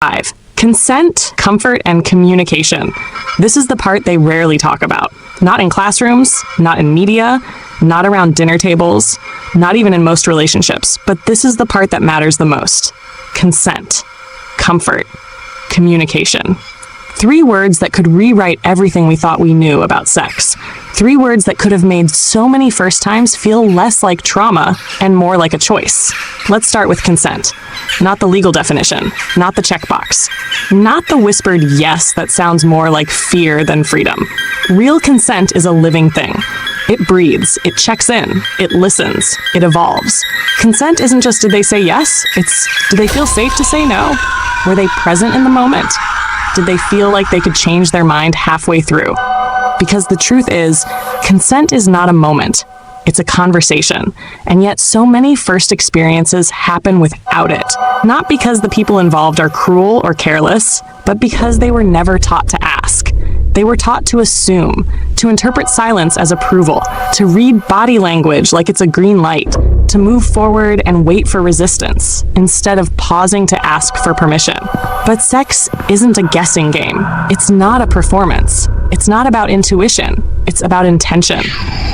5. Consent, comfort, and communication. This is the part they rarely talk about. Not in classrooms, not in media, not around dinner tables, not even in most relationships. But this is the part that matters the most. Consent, comfort, communication. 3 words that could rewrite everything we thought we knew about sex. 3 words that could have made so many first times feel less like trauma and more like a choice. Let's start with consent. Not the legal definition, not the checkbox, not the whispered yes that sounds more like fear than freedom. Real consent is a living thing. It breathes, it checks in, it listens, it evolves. Consent isn't just did they say yes, it's do they feel safe to say no? Were they present in the moment? Did they feel like they could change their mind halfway through? Because the truth is, consent is not a moment. It's a conversation. And yet so many first experiences happen without it. Not because the people involved are cruel or careless, but because they were never taught to ask. They were taught to assume, to interpret silence as approval, to read body language like it's a green light, to move forward and wait for resistance, instead of pausing to ask for permission. But sex isn't a guessing game. It's not a performance. It's not about intuition. It's about intention.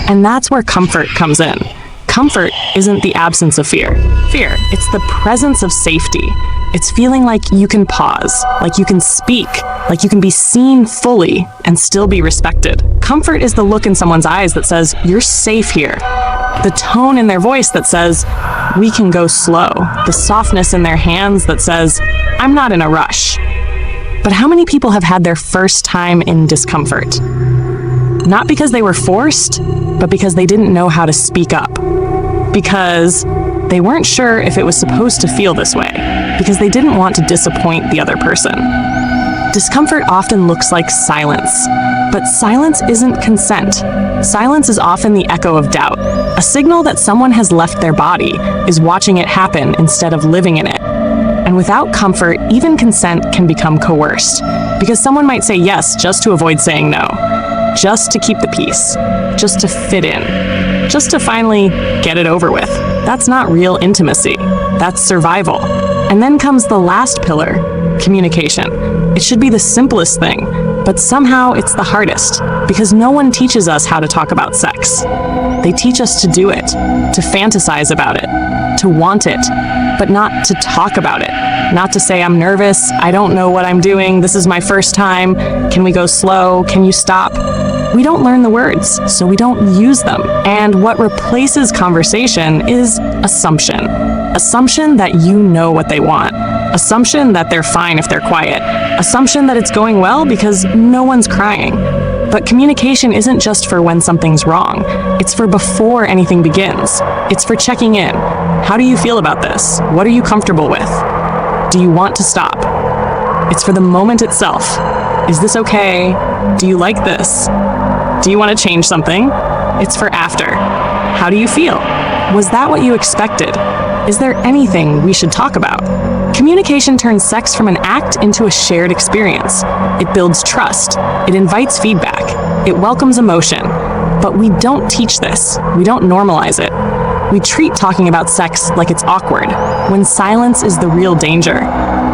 And that's where comfort comes in. Comfort isn't the absence of fear. It's the presence of safety. It's feeling like you can pause, like you can speak, like you can be seen fully and still be respected. Comfort is the look in someone's eyes that says, you're safe here. The tone in their voice that says, we can go slow. The softness in their hands that says, I'm not in a rush. But how many people have had their first time in discomfort? Not because they were forced, but because they didn't know how to speak up. Because they weren't sure if it was supposed to feel this way. Because they didn't want to disappoint the other person. Discomfort often looks like silence, but silence isn't consent. Silence is often the echo of doubt, a signal that someone has left their body, is watching it happen instead of living in it. And without comfort, even consent can become coerced, because someone might say yes just to avoid saying no, just to keep the peace, just to fit in, just to finally get it over with. That's not real intimacy. That's survival. And then comes the last pillar, communication. It should be the simplest thing, but somehow it's the hardest, because no one teaches us how to talk about sex. They teach us to do it, to fantasize about it, to want it, but not to talk about it. Not to say, I'm nervous, I don't know what I'm doing, this is my first time, can we go slow, can you stop? We don't learn the words, so we don't use them. And what replaces conversation is assumption. Assumption that you know what they want. Assumption that they're fine if they're quiet. Assumption that it's going well because no one's crying. But communication isn't just for when something's wrong. It's for before anything begins. It's for checking in. How do you feel about this? What are you comfortable with? Do you want to stop? It's for the moment itself. Is this okay? Do you like this? Do you want to change something? It's for after. How do you feel? Was that what you expected? Is there anything we should talk about? Communication turns sex from an act into a shared experience. It builds trust. It invites feedback. It welcomes emotion. But we don't teach this. We don't normalize it. We treat talking about sex like it's awkward, when silence is the real danger.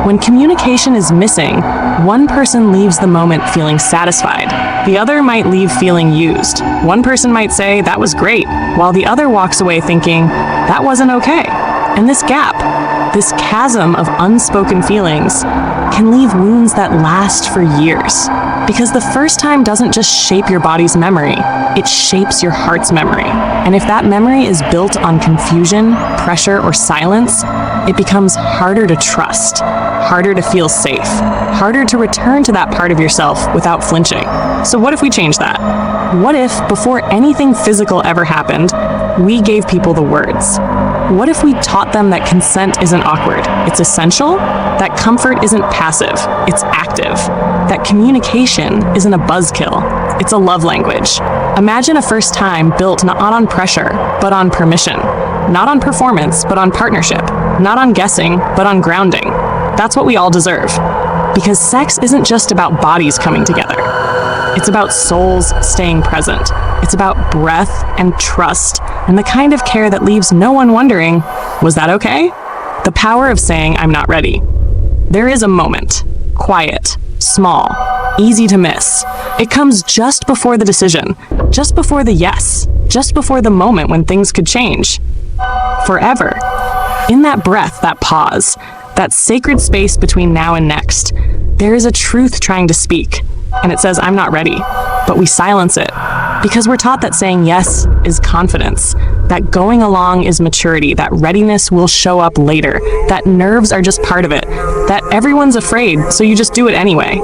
When communication is missing, one person leaves the moment feeling satisfied. The other might leave feeling used. One person might say, that was great, while the other walks away thinking, that wasn't okay. And this gap, this chasm of unspoken feelings, can leave wounds that last for years. Because the first time doesn't just shape your body's memory, it shapes your heart's memory. And if that memory is built on confusion, pressure, or silence, it becomes harder to trust, harder to feel safe, harder to return to that part of yourself without flinching. So what if we change that? What if, before anything physical ever happened, we gave people the words? What if we taught them that consent isn't awkward, it's essential, that comfort isn't passive, it's active, that communication isn't a buzzkill, it's a love language. Imagine a first time built not on pressure, but on permission, not on performance, but on partnership, not on guessing, but on grounding. That's what we all deserve. Because sex isn't just about bodies coming together. It's about souls staying present. It's about breath and trust and the kind of care that leaves no one wondering, was that okay? The power of saying, I'm not ready. There is a moment, quiet, small, easy to miss. It comes just before the decision, just before the yes, just before the moment when things could change. Forever. In that breath, that pause, that sacred space between now and next, there is a truth trying to speak, and it says, I'm not ready, but we silence it. Because we're taught that saying yes is confidence, that going along is maturity, that readiness will show up later, that nerves are just part of it, that everyone's afraid, so you just do it anyway.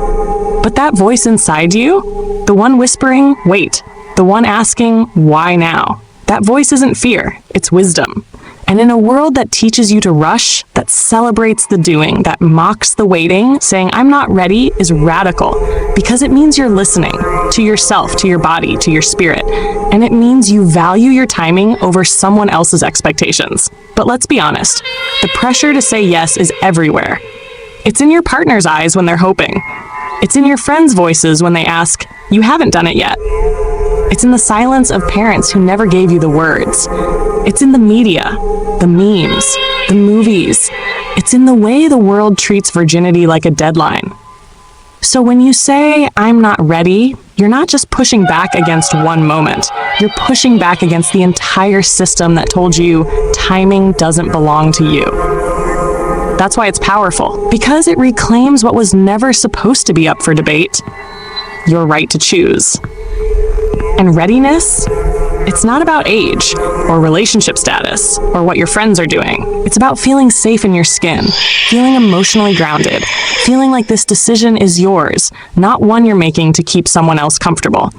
But that voice inside you, the one whispering, wait, the one asking, why now? That voice isn't fear, it's wisdom. And in a world that teaches you to rush, that celebrates the doing, that mocks the waiting, saying, I'm not ready is radical because it means you're listening to yourself, to your body, to your spirit. And it means you value your timing over someone else's expectations. But let's be honest, the pressure to say yes is everywhere. It's in your partner's eyes when they're hoping. It's in your friends' voices when they ask, you haven't done it yet. It's in the silence of parents who never gave you the words. It's in the media, the memes, the movies. It's in the way the world treats virginity like a deadline. So when you say, I'm not ready, you're not just pushing back against one moment. You're pushing back against the entire system that told you timing doesn't belong to you. That's why it's powerful, because it reclaims what was never supposed to be up for debate, your right to choose. And readiness, it's not about age or relationship status or what your friends are doing. It's about feeling safe in your skin, feeling emotionally grounded, feeling like this decision is yours, not one you're making to keep someone else comfortable.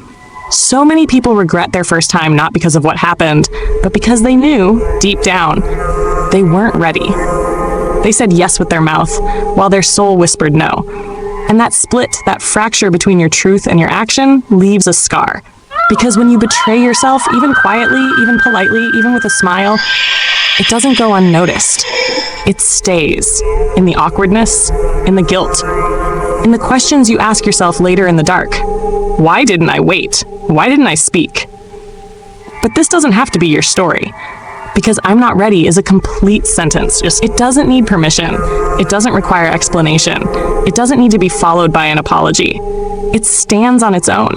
So many people regret their first time not because of what happened, but because they knew, deep down, they weren't ready. They said yes with their mouth, while their soul whispered no. And that split, that fracture between your truth and your action, leaves a scar. Because when you betray yourself, even quietly, even politely, even with a smile, it doesn't go unnoticed. It stays in the awkwardness, in the guilt, in the questions you ask yourself later in the dark. Why didn't I wait? Why didn't I speak? But this doesn't have to be your story. Because I'm not ready is a complete sentence. It doesn't need permission. It doesn't require explanation. It doesn't need to be followed by an apology. It stands on its own.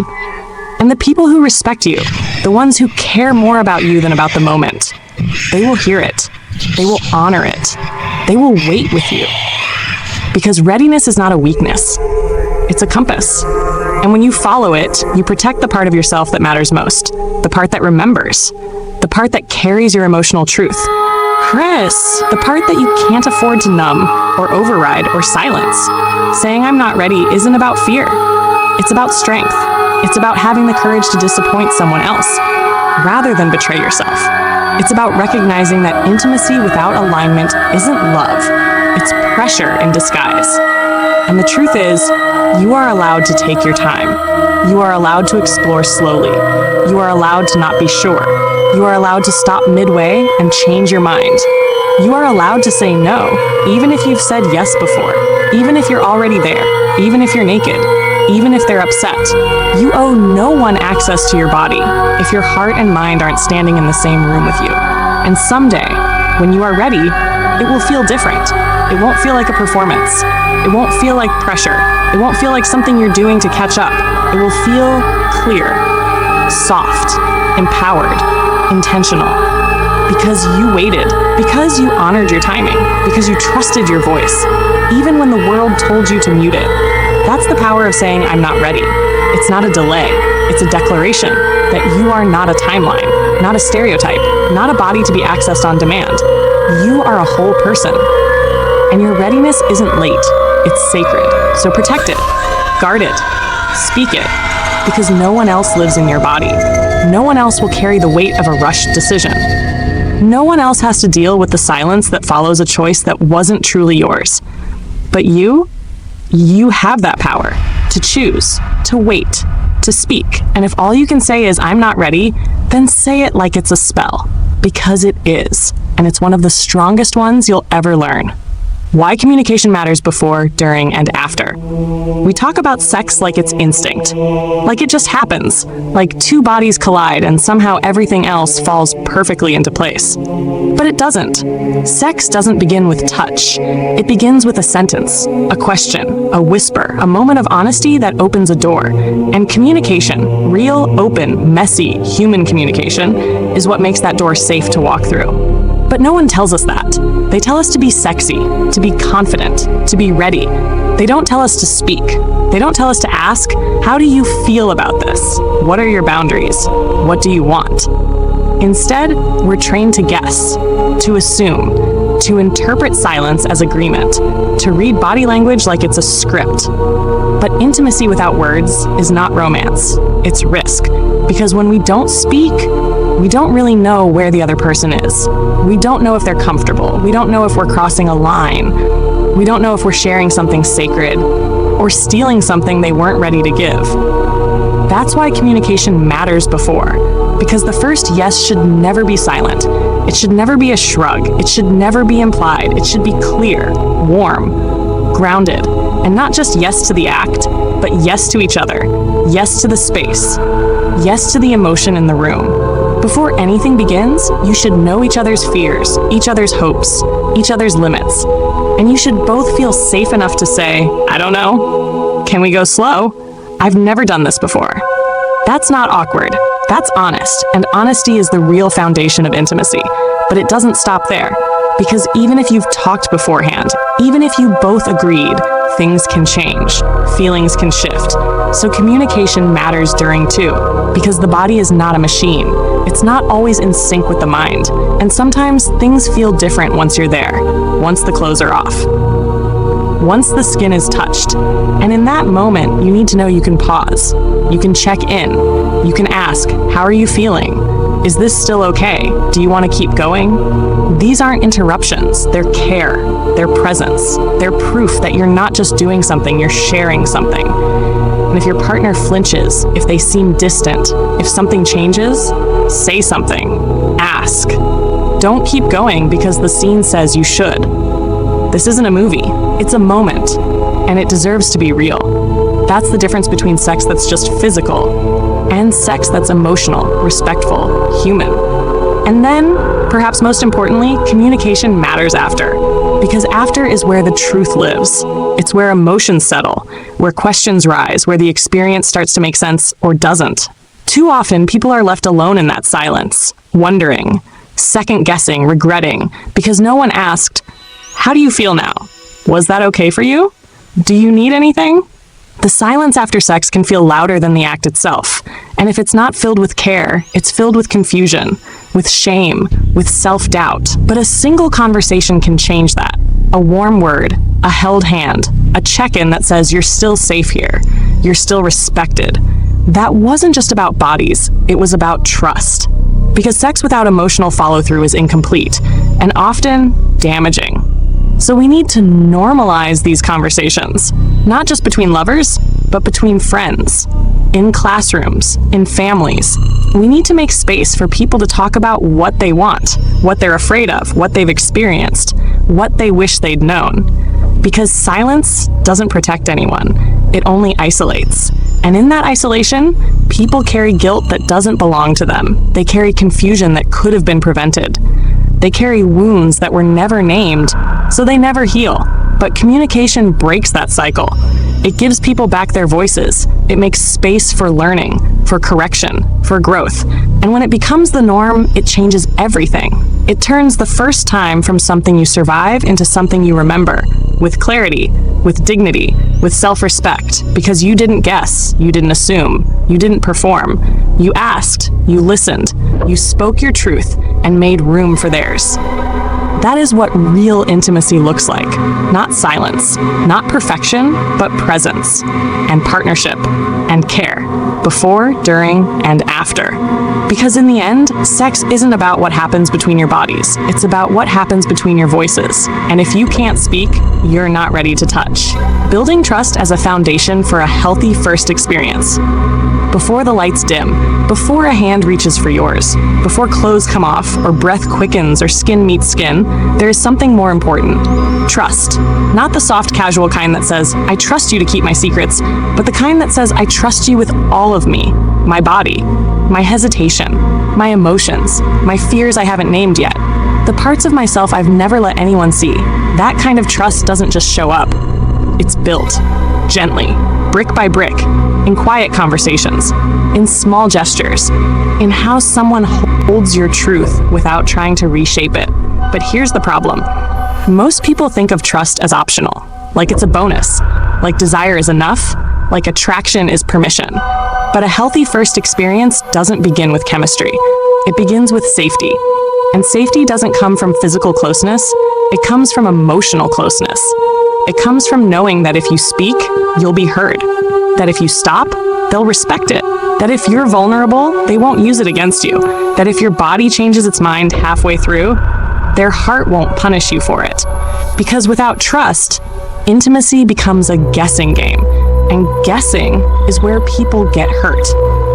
And the people who respect you, the ones who care more about you than about the moment, they will hear it. They will honor it. They will wait with you. Because readiness is not a weakness. It's a compass. And when you follow it, you protect the part of yourself that matters most, the part that remembers, the part that carries your emotional truth. Chris, the part that you can't afford to numb or override or silence. Saying I'm not ready isn't about fear. It's about strength. It's about having the courage to disappoint someone else, rather than betray yourself. It's about recognizing that intimacy without alignment isn't love. It's pressure in disguise. And the truth is, you are allowed to take your time. You are allowed to explore slowly. You are allowed to not be sure. You are allowed to stop midway and change your mind. You are allowed to say no, even if you've said yes before, even if you're already there, even if you're naked, even if they're upset. You owe no one access to your body if your heart and mind aren't standing in the same room with you. And someday, when you are ready, it will feel different. It won't feel like a performance. It won't feel like pressure. It won't feel like something you're doing to catch up. It will feel clear, soft, empowered, intentional. Because you waited, because you honored your timing, because you trusted your voice, even when the world told you to mute it. That's the power of saying, I'm not ready. It's not a delay. It's a declaration that you are not a timeline, not a stereotype, not a body to be accessed on demand. You are a whole person. And your readiness isn't late. It's sacred. So protect it, guard it, speak it, because no one else lives in your body. No one else will carry the weight of a rushed decision. No one else has to deal with the silence that follows a choice that wasn't truly yours. But you have that power to choose, to wait, to speak. And if all you can say is, I'm not ready, then say it like it's a spell, because it is. And it's one of the strongest ones you'll ever learn. Why communication matters before, during, and after. We talk about sex like it's instinct, like it just happens, like two bodies collide and somehow everything else falls perfectly into place. But it doesn't. Sex doesn't begin with touch. It begins with a sentence, a question, a whisper, a moment of honesty that opens a door. And communication, real, open, messy, human communication, is what makes that door safe to walk through. But no one tells us that. They tell us to be sexy, to be confident, to be ready. They don't tell us to speak. They don't tell us to ask, how do you feel about this? What are your boundaries? What do you want? Instead, we're trained to guess, to assume, to interpret silence as agreement, to read body language like it's a script. But intimacy without words is not romance. It's risk. Because when we don't speak, we don't really know where the other person is. We don't know if they're comfortable. We don't know if we're crossing a line. We don't know if we're sharing something sacred or stealing something they weren't ready to give. That's why communication matters before, because the first yes should never be silent. It should never be a shrug. It should never be implied. It should be clear, warm, grounded, and not just yes to the act, but yes to each other, yes to the space, yes to the emotion in the room. Before anything begins, you should know each other's fears, each other's hopes, each other's limits, and you should both feel safe enough to say, I don't know, can we go slow? I've never done this before. That's not awkward. That's honest, and honesty is the real foundation of intimacy. But it doesn't stop there, because even if you've talked beforehand, even if you both agreed, things can change, feelings can shift. So communication matters during too, because the body is not a machine. It's not always in sync with the mind, and sometimes things feel different once you're there, once the clothes are off, once the skin is touched. And in that moment, you need to know you can pause, you can check in, you can ask, how are you feeling? Is this still okay? Do you want to keep going? These aren't interruptions, they're care, they're presence, they're proof that you're not just doing something, you're sharing something. And if your partner flinches, if they seem distant, if something changes, say something, ask. Don't keep going because the scene says you should. This isn't a movie, it's a moment, and it deserves to be real. That's the difference between sex that's just physical and sex that's emotional, respectful, human. And then, perhaps most importantly, communication matters after. Because after is where the truth lives. It's where emotions settle, where questions rise, where the experience starts to make sense or doesn't. Too often, people are left alone in that silence, wondering, second-guessing, regretting, because no one asked, how do you feel now? Was that okay for you? Do you need anything? The silence after sex can feel louder than the act itself, and if it's not filled with care, it's filled with confusion, with shame, with self-doubt. But a single conversation can change that. A warm word, a held hand, a check-in that says you're still safe here, you're still respected. That wasn't just about bodies, it was about trust. Because sex without emotional follow-through is incomplete, and often damaging. So we need to normalize these conversations, not just between lovers, but between friends, in classrooms, in families. We need to make space for people to talk about what they want, what they're afraid of, what they've experienced, what they wish they'd known. Because silence doesn't protect anyone, it only isolates. And in that isolation, people carry guilt that doesn't belong to them. They carry confusion that could have been prevented. They carry wounds that were never named, so they never heal. But communication breaks that cycle. It gives people back their voices. It makes space for learning, for correction, for growth. And when it becomes the norm, it changes everything. It turns the first time from something you survive into something you remember, with clarity, with dignity, with self-respect, because you didn't guess, you didn't assume, you didn't perform. You asked, you listened, you spoke your truth, and made room for theirs. That is what real intimacy looks like. Not silence, not perfection, but presence, and partnership, and care, before, during, and after. Because in the end, sex isn't about what happens between your bodies. It's about what happens between your voices. And if you can't speak, you're not ready to touch. Building trust as a foundation for a healthy first experience. Before the lights dim, Before a hand reaches for yours, before clothes come off, or breath quickens, or skin meets skin, there is something more important. Trust. Not the soft, casual kind that says, I trust you to keep my secrets, but the kind that says, I trust you with all of me. My body, my hesitation, my emotions, my fears I haven't named yet, the parts of myself I've never let anyone see. That kind of trust doesn't just show up. It's built, gently, brick by brick, in quiet conversations, in small gestures, in how someone holds your truth without trying to reshape it. But here's the problem. Most people think of trust as optional, like it's a bonus, like desire is enough, like attraction is permission. But a healthy first experience doesn't begin with chemistry. It begins with safety. And safety doesn't come from physical closeness, it comes from emotional closeness. It comes from knowing that if you speak, you'll be heard. That if you stop, they'll respect it. That if you're vulnerable, they won't use it against you. That if your body changes its mind halfway through, their heart won't punish you for it. Because without trust, intimacy becomes a guessing game. And guessing is where people get hurt.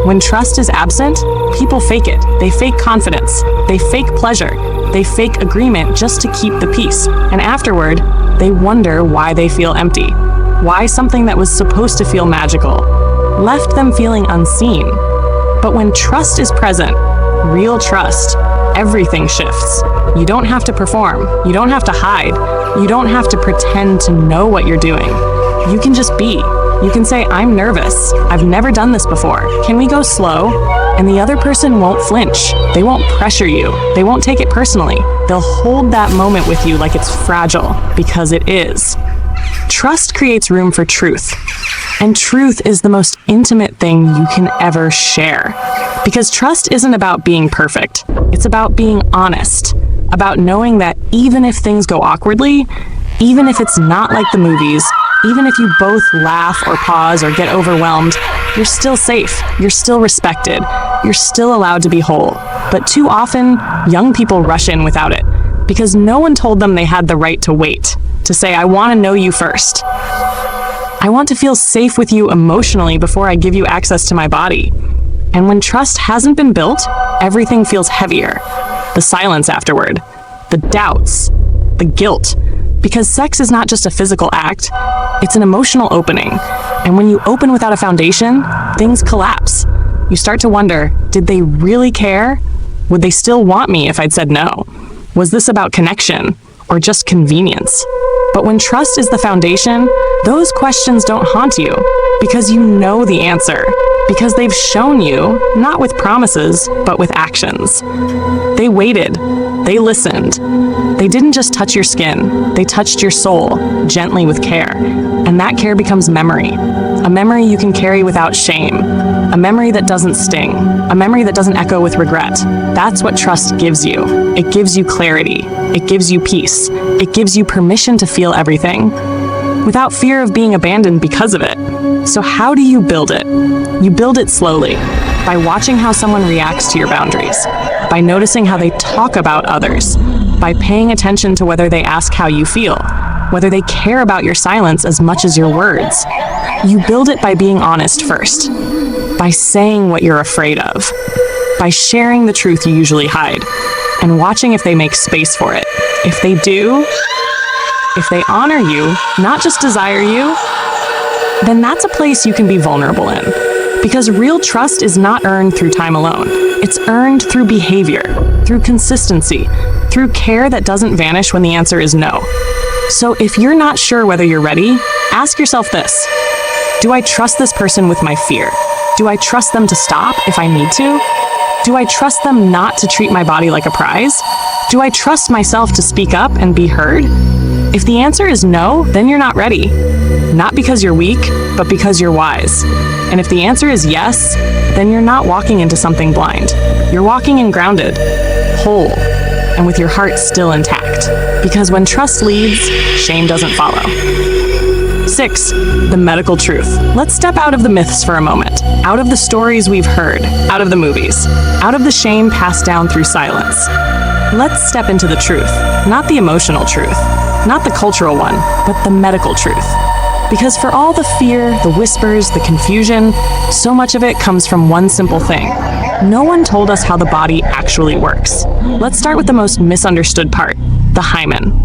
When trust is absent, people fake it. They fake confidence. They fake pleasure. They fake agreement just to keep the peace. And afterward, they wonder why they feel empty. Why something that was supposed to feel magical left them feeling unseen. But when trust is present, real trust, everything shifts. You don't have to perform. You don't have to hide. You don't have to pretend to know what you're doing. You can just be. You can say, I'm nervous. I've never done this before. Can we go slow? And the other person won't flinch. They won't pressure you. They won't take it personally. They'll hold that moment with you like it's fragile, because it is. Trust creates room for truth. And truth is the most intimate thing you can ever share. Because trust isn't about being perfect. It's about being honest. About knowing that even if things go awkwardly, even if it's not like the movies, even if you both laugh or pause or get overwhelmed, you're still safe, you're still respected, you're still allowed to be whole. But too often, young people rush in without it, because no one told them they had the right to wait, to say, I want to know you first. I want to feel safe with you emotionally before I give you access to my body. And when trust hasn't been built, everything feels heavier. The silence afterward, the doubts, the guilt. Because sex is not just a physical act, it's an emotional opening. And when you open without a foundation, things collapse. You start to wonder, did they really care? Would they still want me if I'd said no? Was this about connection or just convenience? But when trust is the foundation, those questions don't haunt you because you know the answer. Because they've shown you, not with promises, but with actions. They waited. They listened. They didn't just touch your skin. They touched your soul, gently with care. And that care becomes memory. A memory you can carry without shame. A memory that doesn't sting. A memory that doesn't echo with regret. That's what trust gives you. It gives you clarity. It gives you peace. It gives you permission to feel everything, without fear of being abandoned because of it. So how do you build it? You build it slowly, by watching how someone reacts to your boundaries, by noticing how they talk about others, by paying attention to whether they ask how you feel, whether they care about your silence as much as your words. You build it by being honest first, by saying what you're afraid of, by sharing the truth you usually hide, and watching if they make space for it. If they do, if they honor you, not just desire you, then that's a place you can be vulnerable in. Because real trust is not earned through time alone. It's earned through behavior, through consistency, through care that doesn't vanish when the answer is no. So if you're not sure whether you're ready, ask yourself this. Do I trust this person with my fear? Do I trust them to stop if I need to? Do I trust them not to treat my body like a prize? Do I trust myself to speak up and be heard? If the answer is no, then you're not ready. Not because you're weak, but because you're wise. And if the answer is yes, then you're not walking into something blind. You're walking in grounded, whole, and with your heart still intact. Because when trust leads, shame doesn't follow. 6. The medical truth. Let's step out of the myths for a moment. Out of the stories we've heard. Out of the movies. Out of the shame passed down through silence. Let's step into the truth. Not the emotional truth. Not the cultural one, but the medical truth. Because for all the fear, the whispers, the confusion, so much of it comes from one simple thing. no one told us how the body actually works. Let's start with the most misunderstood part, the hymen.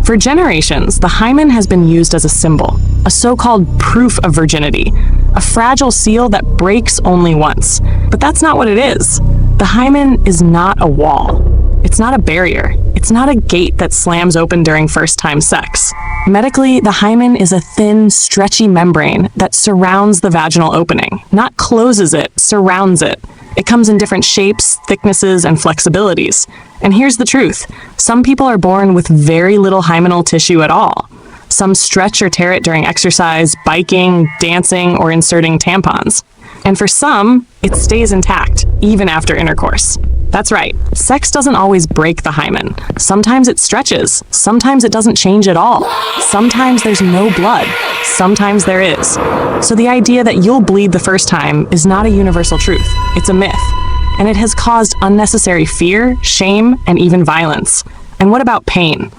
For generations, the hymen has been used as a symbol, a so-called proof of virginity, a fragile seal that breaks only once. But that's not what it is. The hymen is not a wall. It's not a barrier. It's not a gate that slams open during first-time sex. Medically, the hymen is a thin, stretchy membrane that surrounds the vaginal opening, not closes it, surrounds it. It comes in different shapes, thicknesses, and flexibilities. And here's the truth. Some people are born with very little hymenal tissue at all. Some stretch or tear it during exercise, biking, dancing, or inserting tampons. And for some, it stays intact, even after intercourse. That's right, sex doesn't always break the hymen. Sometimes it stretches, sometimes it doesn't change at all. Sometimes there's no blood, sometimes there is. So the idea that you'll bleed the first time is not a universal truth, it's a myth. And it has caused unnecessary fear, shame, and even violence. And what about pain?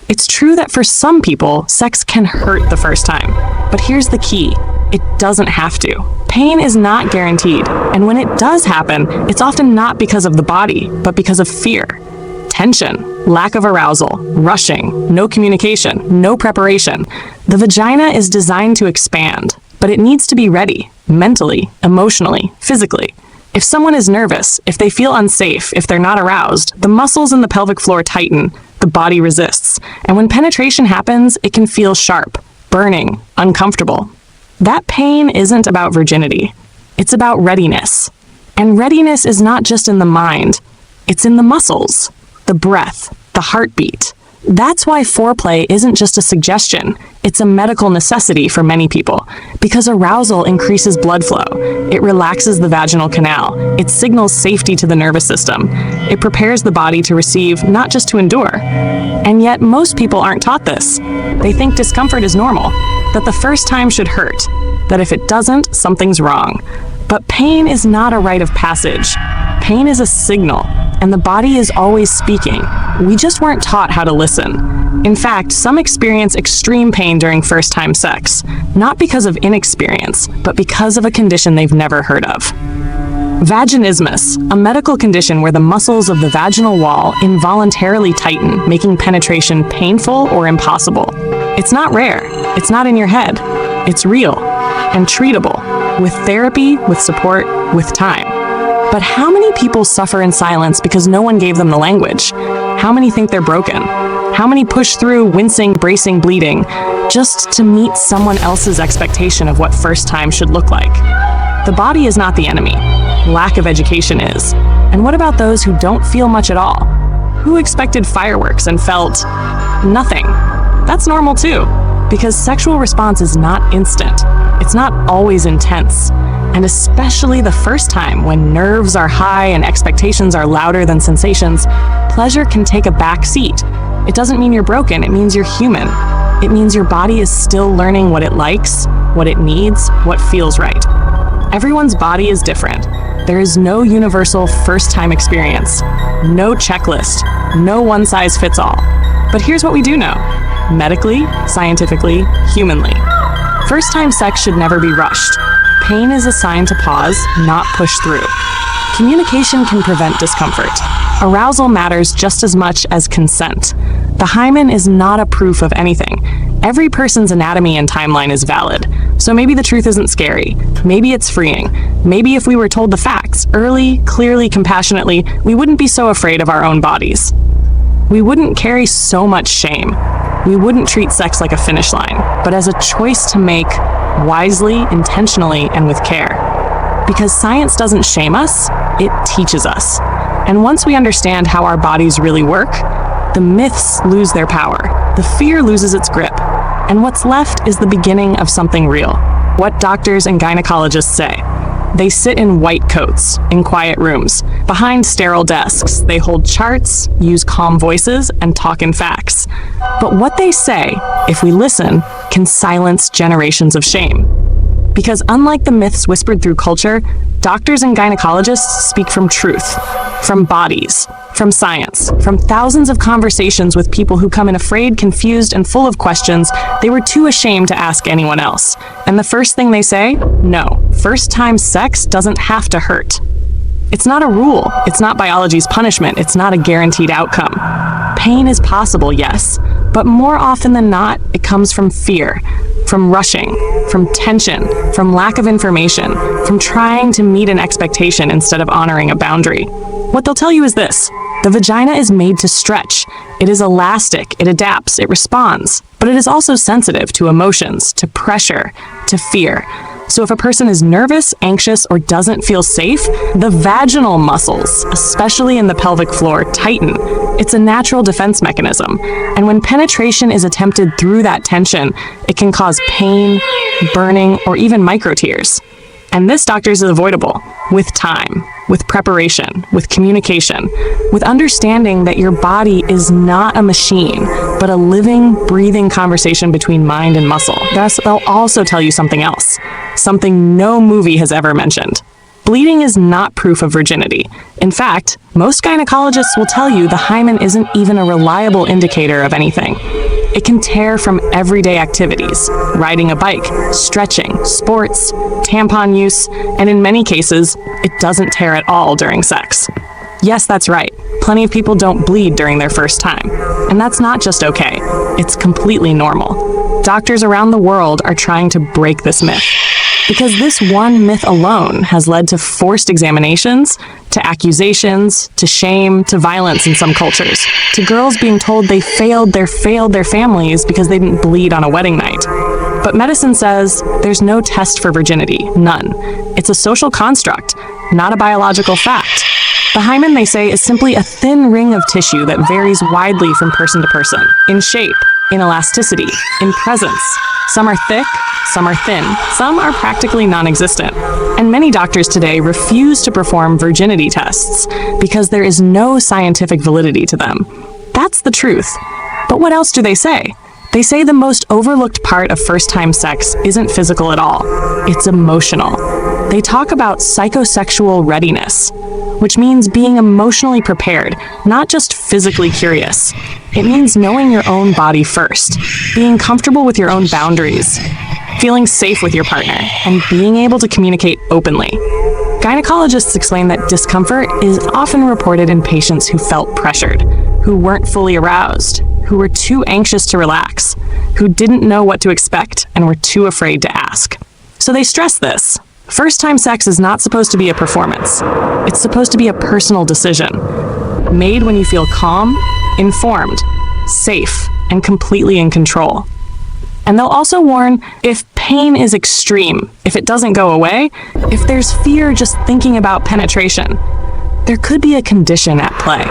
It's true that for some people, sex can hurt the first time. But here's the key. It doesn't have to. Pain is not guaranteed, and when it does happen, it's often not because of the body, but because of fear. Tension, lack of arousal, rushing, no communication, no preparation. The vagina is designed to expand, but it needs to be ready, mentally, emotionally, physically. If someone is nervous, if they feel unsafe, if they're not aroused, the muscles in the pelvic floor tighten, the body resists, and when penetration happens, it can feel sharp, burning, uncomfortable. That pain isn't about virginity. It's about readiness. And readiness is not just in the mind. It's in the muscles, the breath, the heartbeat. That's why foreplay isn't just a suggestion. It's a medical necessity for many people. Because arousal increases blood flow. It relaxes the vaginal canal. It signals safety to the nervous system. It prepares the body to receive, not just to endure. And yet, most people aren't taught this. They think discomfort is normal, that the first time should hurt, that if it doesn't, something's wrong. But pain is not a rite of passage. Pain is a signal, and the body is always speaking. We just weren't taught how to listen. In fact, some experience extreme pain during first-time sex, not because of inexperience, but because of a condition they've never heard of. Vaginismus, a medical condition where the muscles of the vaginal wall involuntarily tighten, making penetration painful or impossible. It's not rare. It's not in your head. It's real and treatable, with therapy, with support, with time. But how many people suffer in silence because no one gave them the language? How many think they're broken? How many push through, wincing, bracing, bleeding, just to meet someone else's expectation of what first time should look like? The body is not the enemy. Lack of education is. And what about those who don't feel much at all? Who expected fireworks and felt nothing? That's normal too, because sexual response is not instant. It's not always intense. And especially the first time, when nerves are high and expectations are louder than sensations, pleasure can take a back seat. It doesn't mean you're broken, it means you're human. It means your body is still learning what it likes, what it needs, what feels right. Everyone's body is different. There is no universal first-time experience, no checklist, no one-size-fits-all. But here's what we do know. Medically, scientifically, humanly. First-time sex should never be rushed. Pain is a sign to pause, not push through. Communication can prevent discomfort. Arousal matters just as much as consent. The hymen is not a proof of anything. Every person's anatomy and timeline is valid. So maybe the truth isn't scary. Maybe it's freeing. Maybe if we were told the facts, early, clearly, compassionately, we wouldn't be so afraid of our own bodies. We wouldn't carry so much shame. We wouldn't treat sex like a finish line, but as a choice to make wisely, intentionally, and with care. Because science doesn't shame us, it teaches us. And once we understand how our bodies really work, the myths lose their power, the fear loses its grip, and what's left is the beginning of something real. What doctors and gynecologists say. They sit in white coats, in quiet rooms, behind sterile desks. They hold charts, use calm voices, and talk in facts. But what they say, if we listen, can silence generations of shame. Because unlike the myths whispered through culture, doctors and gynecologists speak from truth, from bodies, from science, from thousands of conversations with people who come in afraid, confused, and full of questions they were too ashamed to ask anyone else. And the first thing they say? No, first-time sex doesn't have to hurt. It's not a rule. It's not biology's punishment. It's not a guaranteed outcome. Pain is possible, yes, but more often than not, it comes from fear, from rushing, from tension, from lack of information, from trying to meet an expectation instead of honoring a boundary. What they'll tell you is this: the vagina is made to stretch. It is elastic, it adapts, it responds, but it is also sensitive to emotions, to pressure, to fear. So if a person is nervous, anxious, or doesn't feel safe, the vaginal muscles, especially in the pelvic floor, tighten. It's a natural defense mechanism. And when penetration is attempted through that tension, it can cause pain, burning, or even micro tears. And this, doctors, is avoidable with time, with preparation, with communication, with understanding that your body is not a machine, but a living, breathing conversation between mind and muscle. Thus, they'll also tell you something else, something no movie has ever mentioned. Bleeding is not proof of virginity. In fact, most gynecologists will tell you the hymen isn't even a reliable indicator of anything. It can tear from everyday activities, riding a bike, stretching, sports, tampon use, and in many cases, it doesn't tear at all during sex. Yes, that's right. Plenty of people don't bleed during their first time. And that's not just okay. It's completely normal. Doctors around the world are trying to break this myth. Because this one myth alone has led to forced examinations, to accusations, to shame, to violence in some cultures, to girls being told they failed their families because they didn't bleed on a wedding night. But medicine says there's no test for virginity, none. It's a social construct, not a biological fact. The hymen, they say, is simply a thin ring of tissue that varies widely from person to person, in shape, in elasticity, in presence. Some are thick, some are thin, some are practically non-existent. And many doctors today refuse to perform virginity tests because there is no scientific validity to them. That's the truth. But what else do they say? They say the most overlooked part of first-time sex isn't physical at all. It's emotional. They talk about psychosexual readiness, which means being emotionally prepared, not just physically curious. It means knowing your own body first, being comfortable with your own boundaries, feeling safe with your partner, and being able to communicate openly. Gynecologists explain that discomfort is often reported in patients who felt pressured, who weren't fully aroused, who were too anxious to relax, who didn't know what to expect and were too afraid to ask. So they stress this. First-time sex is not supposed to be a performance. It's supposed to be a personal decision, made when you feel calm, informed, safe, and completely in control. And they'll also warn, if pain is extreme, if it doesn't go away, if there's fear just thinking about penetration, there could be a condition at play.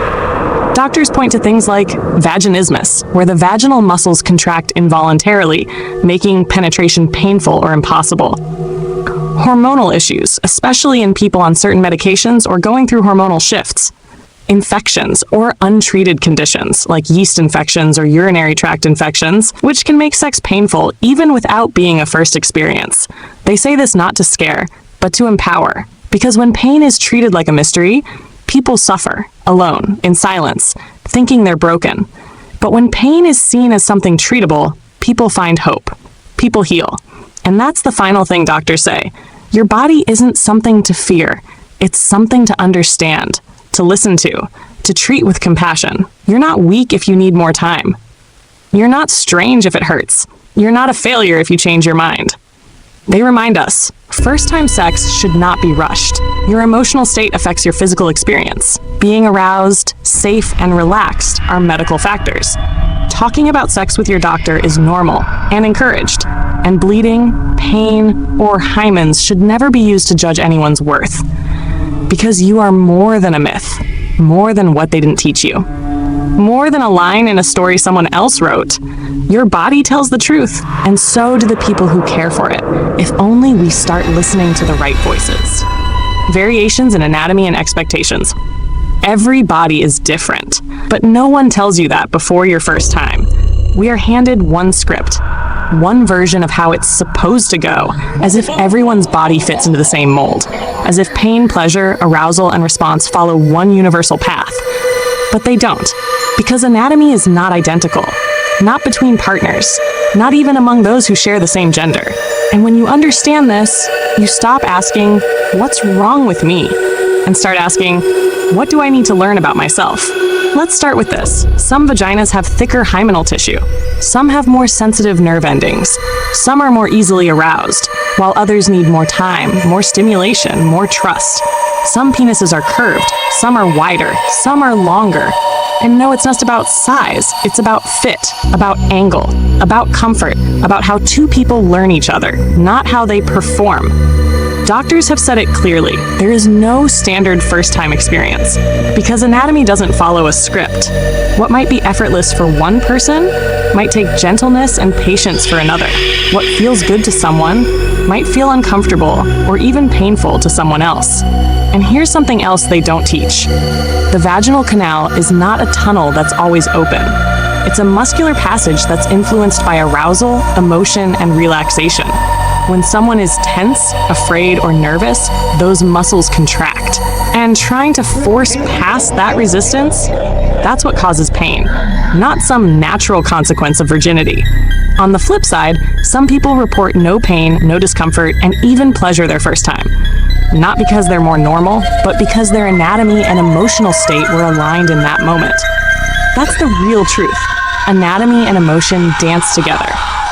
Doctors point to things like vaginismus, where the vaginal muscles contract involuntarily, making penetration painful or impossible. Hormonal issues, especially in people on certain medications or going through hormonal shifts. Infections or untreated conditions like yeast infections or urinary tract infections, which can make sex painful even without being a first experience. They say this not to scare, but to empower. Because when pain is treated like a mystery, people suffer, alone, in silence, thinking they're broken. But when pain is seen as something treatable, people find hope. People heal. And that's the final thing doctors say. Your body isn't something to fear. It's something to understand, to listen to treat with compassion. You're not weak if you need more time. You're not strange if it hurts. You're not a failure if you change your mind. They remind us, first-time sex should not be rushed. Your emotional state affects your physical experience. Being aroused, safe, and relaxed are medical factors. Talking about sex with your doctor is normal and encouraged. And bleeding, pain, or hymens should never be used to judge anyone's worth. Because you are more than a myth, more than what they didn't teach you. More than a line in a story someone else wrote. Your body tells the truth, and so do the people who care for it, if only we start listening to the right voices. Variations in anatomy and expectations. Every body is different, but no one tells you that before your first time. We are handed one script, one version of how it's supposed to go, as if everyone's body fits into the same mold, as if pain, pleasure, arousal, and response follow one universal path. But they don't, because anatomy is not identical, not between partners, not even among those who share the same gender. And when you understand this, you stop asking, "What's wrong with me?" and start asking, what do I need to learn about myself? Let's start with this. Some vaginas have thicker hymenal tissue. Some have more sensitive nerve endings. Some are more easily aroused, while others need more time, more stimulation, more trust. Some penises are curved, some are wider, some are longer. And no, it's not about size, it's about fit, about angle, about comfort, about how two people learn each other, not how they perform. Doctors have said it clearly, there is no standard first-time experience, because anatomy doesn't follow a script. What might be effortless for one person might take gentleness and patience for another. What feels good to someone might feel uncomfortable or even painful to someone else. And here's something else they don't teach. The vaginal canal is not a tunnel that's always open. It's a muscular passage that's influenced by arousal, emotion, and relaxation. When someone is tense, afraid, or nervous, those muscles contract. And trying to force past that resistance, that's what causes pain, not some natural consequence of virginity. On the flip side, some people report no pain, no discomfort, and even pleasure their first time. Not because they're more normal, but because their anatomy and emotional state were aligned in that moment. That's the real truth. Anatomy and emotion dance together.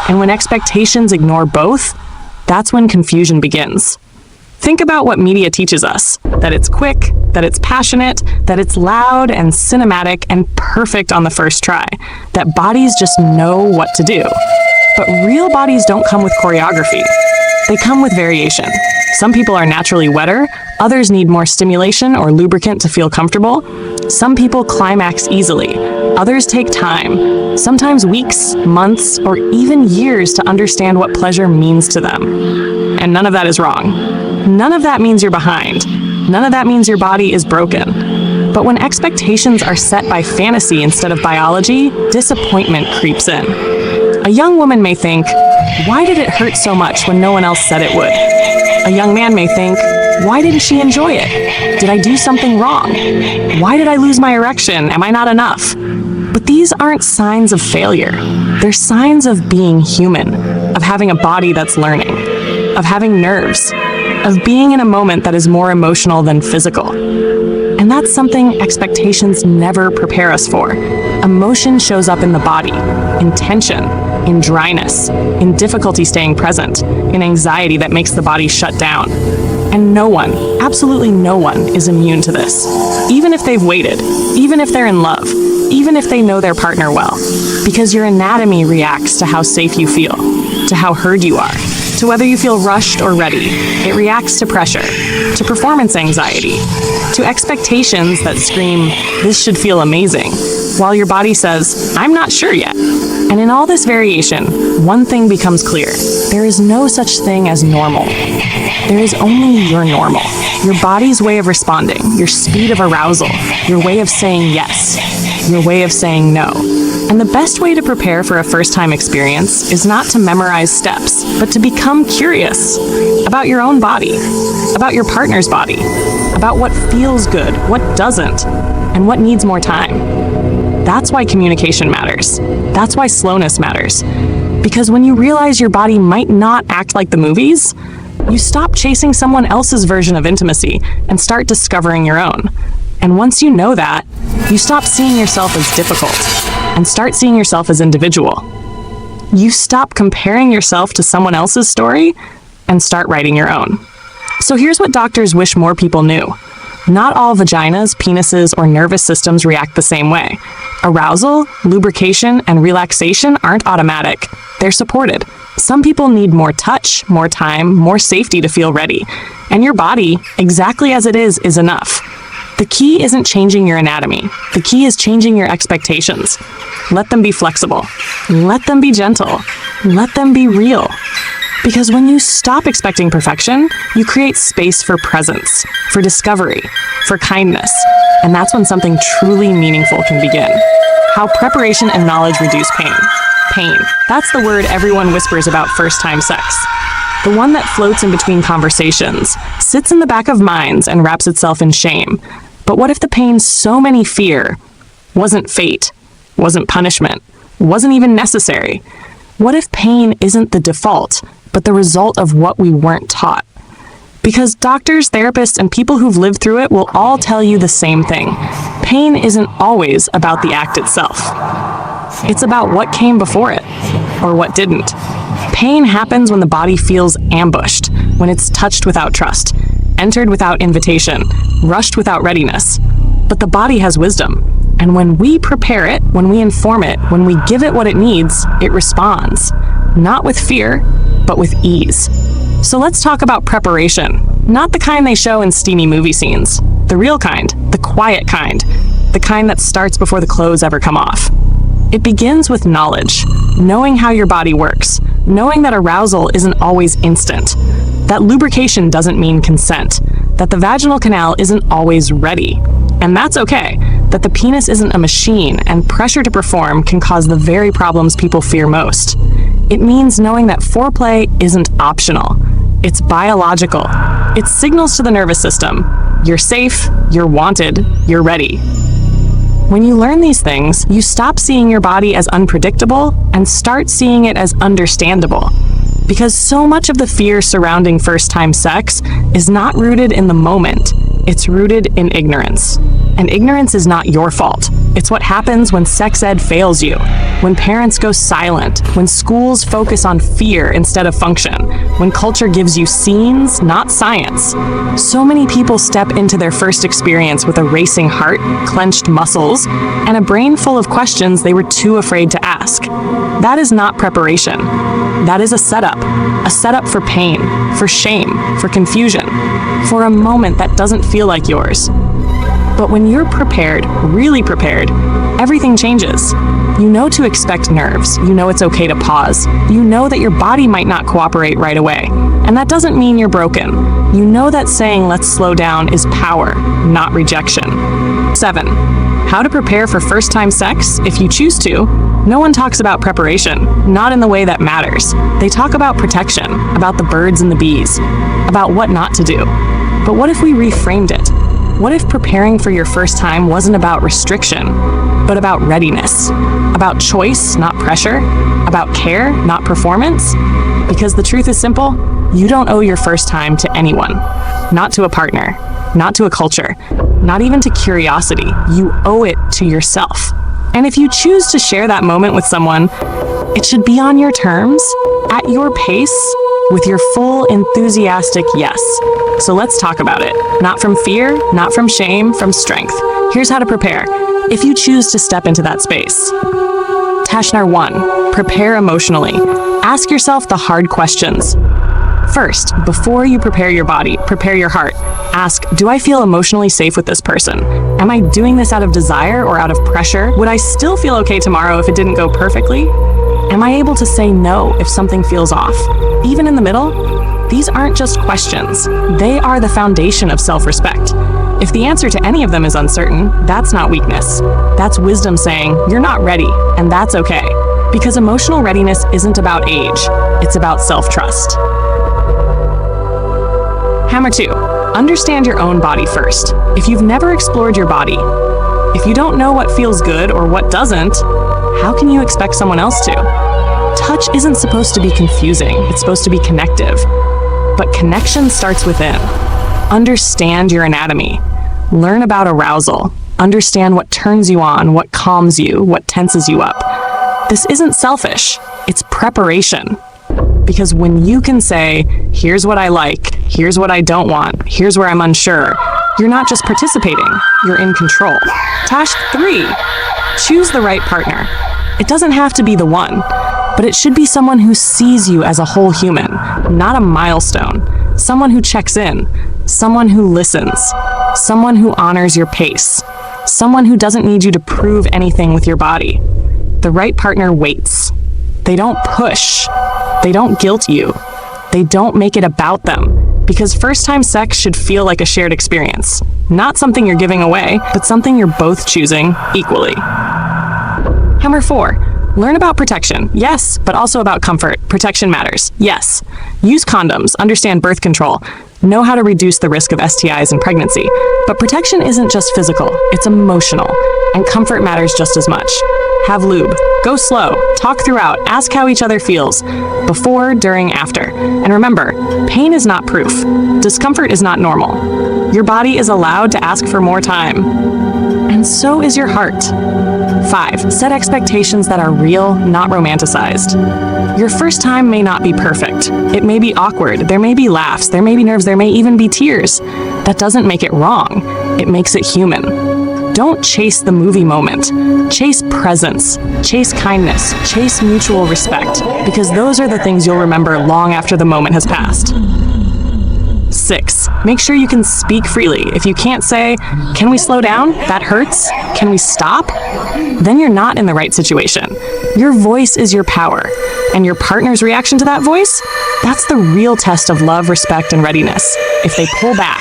And when expectations ignore both, that's when confusion begins. Think about what media teaches us, that it's quick, that it's passionate, that it's loud and cinematic and perfect on the first try, that bodies just know what to do. But real bodies don't come with choreography. They come with variation. Some people are naturally wetter, others need more stimulation or lubricant to feel comfortable. Some people climax easily, others take time, sometimes weeks, months, or even years to understand what pleasure means to them. And none of that is wrong. None of that means you're behind. None of that means your body is broken. But when expectations are set by fantasy instead of biology, disappointment creeps in. A young woman may think, why did it hurt so much when no one else said it would? A young man may think, why didn't she enjoy it? Did I do something wrong? Why did I lose my erection? Am I not enough? But these aren't signs of failure. They're signs of being human, of having a body that's learning, of having nerves, of being in a moment that is more emotional than physical. And that's something expectations never prepare us for. Emotion shows up in the body, in tension, in dryness, in difficulty staying present, in anxiety that makes the body shut down. And no one, absolutely no one, is immune to this. Even if they've waited, even if they're in love, even if they know their partner well. Because your anatomy reacts to how safe you feel, to how heard you are, to whether you feel rushed or ready. It reacts to pressure, to performance anxiety, to expectations that scream, this should feel amazing, while your body says, I'm not sure yet. And in all this variation, one thing becomes clear. There is no such thing as normal. There is only your normal, your body's way of responding, your speed of arousal, your way of saying yes, your way of saying no. And the best way to prepare for a first-time experience is not to memorize steps, but to become curious about your own body, about your partner's body, about what feels good, what doesn't, and what needs more time. That's why communication matters. That's why slowness matters. Because when you realize your body might not act like the movies, you stop chasing someone else's version of intimacy and start discovering your own. And once you know that, you stop seeing yourself as difficult and start seeing yourself as individual. You stop comparing yourself to someone else's story and start writing your own. So here's what doctors wish more people knew. Not all vaginas, penises, or nervous systems react the same way. Arousal, lubrication, and relaxation aren't automatic. They're supported. Some people need more touch, more time, more safety to feel ready. And your body, exactly as it is enough. The key isn't changing your anatomy. The key is changing your expectations. Let them be flexible. Let them be gentle. Let them be real. Because when you stop expecting perfection, you create space for presence, for discovery, for kindness. And that's when something truly meaningful can begin. How preparation and knowledge reduce pain. Pain. That's the word everyone whispers about first-time sex. The one that floats in between conversations, sits in the back of minds and wraps itself in shame. But what if the pain so many fear wasn't fate, wasn't punishment, wasn't even necessary? What if pain isn't the default, but the result of what we weren't taught? Because doctors, therapists, and people who've lived through it will all tell you the same thing. Pain isn't always about the act itself. It's about what came before it, or what didn't. Pain happens when the body feels ambushed, when it's touched without trust, entered without invitation, rushed without readiness. But the body has wisdom, and when we prepare it, when we inform it, when we give it what it needs, it responds. Not with fear, but with ease. So let's talk about preparation. Not the kind they show in steamy movie scenes. The real kind, the quiet kind, the kind that starts before the clothes ever come off. It begins with knowledge, knowing how your body works, knowing that arousal isn't always instant, that lubrication doesn't mean consent, that the vaginal canal isn't always ready. And that's okay, that the penis isn't a machine and pressure to perform can cause the very problems people fear most. It means knowing that foreplay isn't optional. It's biological. It signals to the nervous system. You're safe, you're wanted, you're ready. When you learn these things, you stop seeing your body as unpredictable and start seeing it as understandable. Because so much of the fear surrounding first-time sex is not rooted in the moment, it's rooted in ignorance. And ignorance is not your fault. It's what happens when sex ed fails you, when parents go silent, when schools focus on fear instead of function, when culture gives you scenes, not science. So many people step into their first experience with a racing heart, clenched muscles, and a brain full of questions they were too afraid to ask. That is not preparation. That is a setup for pain, for shame, for confusion, for a moment that doesn't feel like yours. But when you're prepared, really prepared, everything changes. You know to expect nerves. You know it's okay to pause. You know that your body might not cooperate right away. And that doesn't mean you're broken. You know that saying let's slow down is power, not rejection. 7. How to prepare for first-time sex if you choose to. No one talks about preparation, not in the way that matters. They talk about protection, about the birds and the bees, about what not to do. But what if we reframed it? What if preparing for your first time wasn't about restriction, but about readiness, about choice, not pressure, about care, not performance? Because the truth is simple, you don't owe your first time to anyone, not to a partner, not to a culture, not even to curiosity. You owe it to yourself. And if you choose to share that moment with someone, it should be on your terms, at your pace, with your full, enthusiastic yes. So let's talk about it. Not from fear, not from shame, from strength. Here's how to prepare, if you choose to step into that space. Tashnar 1, prepare emotionally. Ask yourself the hard questions. First, before you prepare your body, prepare your heart. Ask, do I feel emotionally safe with this person? Am I doing this out of desire or out of pressure? Would I still feel okay tomorrow if it didn't go perfectly? Am I able to say no if something feels off? Even in the middle? These aren't just questions. They are the foundation of self-respect. If the answer to any of them is uncertain, that's not weakness. That's wisdom saying, you're not ready, and that's okay. Because emotional readiness isn't about age, it's about self-trust. Hammer 2, understand your own body first. If you've never explored your body, if you don't know what feels good or what doesn't, how can you expect someone else to? Touch isn't supposed to be confusing, it's supposed to be connective. But connection starts within. Understand your anatomy. Learn about arousal. Understand what turns you on, what calms you, what tenses you up. This isn't selfish, it's preparation. Because when you can say, here's what I like, here's what I don't want, here's where I'm unsure, you're not just participating, you're in control. Task 3, choose the right partner. It doesn't have to be the one, but it should be someone who sees you as a whole human, not a milestone. Someone who checks in, someone who listens, someone who honors your pace, someone who doesn't need you to prove anything with your body. The right partner waits. They don't push. They don't guilt you. They don't make it about them. Because first-time sex should feel like a shared experience. Not something you're giving away, but something you're both choosing equally. Hammer 4, learn about protection. Yes, but also about comfort. Protection matters. Yes. Use condoms, understand birth control, know how to reduce the risk of STIs and pregnancy. But protection isn't just physical, it's emotional, and comfort matters just as much. Have lube. Go slow. Talk throughout. Ask how each other feels. Before, during, after. And remember, pain is not proof. Discomfort is not normal. Your body is allowed to ask for more time. And so is your heart. 5. Set expectations that are real, not romanticized. Your first time may not be perfect. It may be awkward. There may be laughs. There may be nerves. There may even be tears. That doesn't make it wrong. It makes it human. Don't chase the movie moment. Chase presence. Chase kindness. Chase mutual respect. Because those are the things you'll remember long after the moment has passed. 6. Make sure you can speak freely. If you can't say, "Can we slow down? That hurts. Can we stop?" then you're not in the right situation. Your voice is your power. And your partner's reaction to that voice? That's the real test of love, respect, and readiness. If they pull back,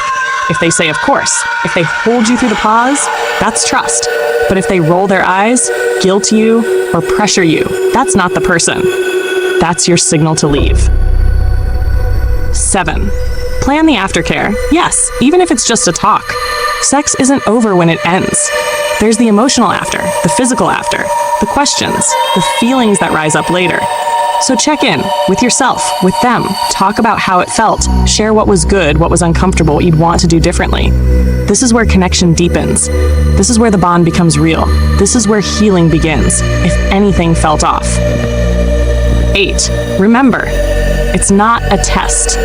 if they say, "Of course," if they hold you through the pause, that's trust. But if they roll their eyes, guilt you, or pressure you, that's not the person. That's your signal to leave. 7. Plan the aftercare. Yes, even if it's just a talk. Sex isn't over when it ends. There's the emotional after, the physical after, the questions, the feelings that rise up later. So check in with yourself, with them. Talk about how it felt. Share what was good, what was uncomfortable, what you'd want to do differently. This is where connection deepens. This is where the bond becomes real. This is where healing begins, if anything felt off. 8. Remember, it's not a test.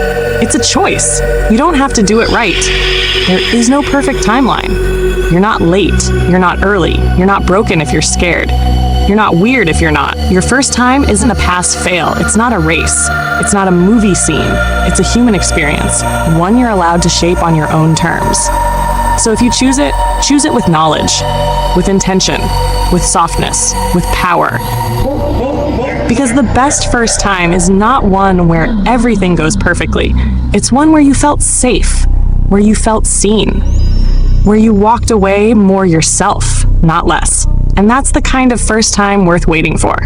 It's a choice. You don't have to do it right. There is no perfect timeline. You're not late. You're not early. You're not broken if you're scared. You're not weird if you're not. Your first time isn't a pass-fail. It's not a race. It's not a movie scene. It's a human experience, one you're allowed to shape on your own terms. So if you choose it with knowledge, with intention, with softness, with power. Because the best first time is not one where everything goes perfectly. It's one where you felt safe, where you felt seen, where you walked away more yourself, not less. And that's the kind of first time worth waiting for.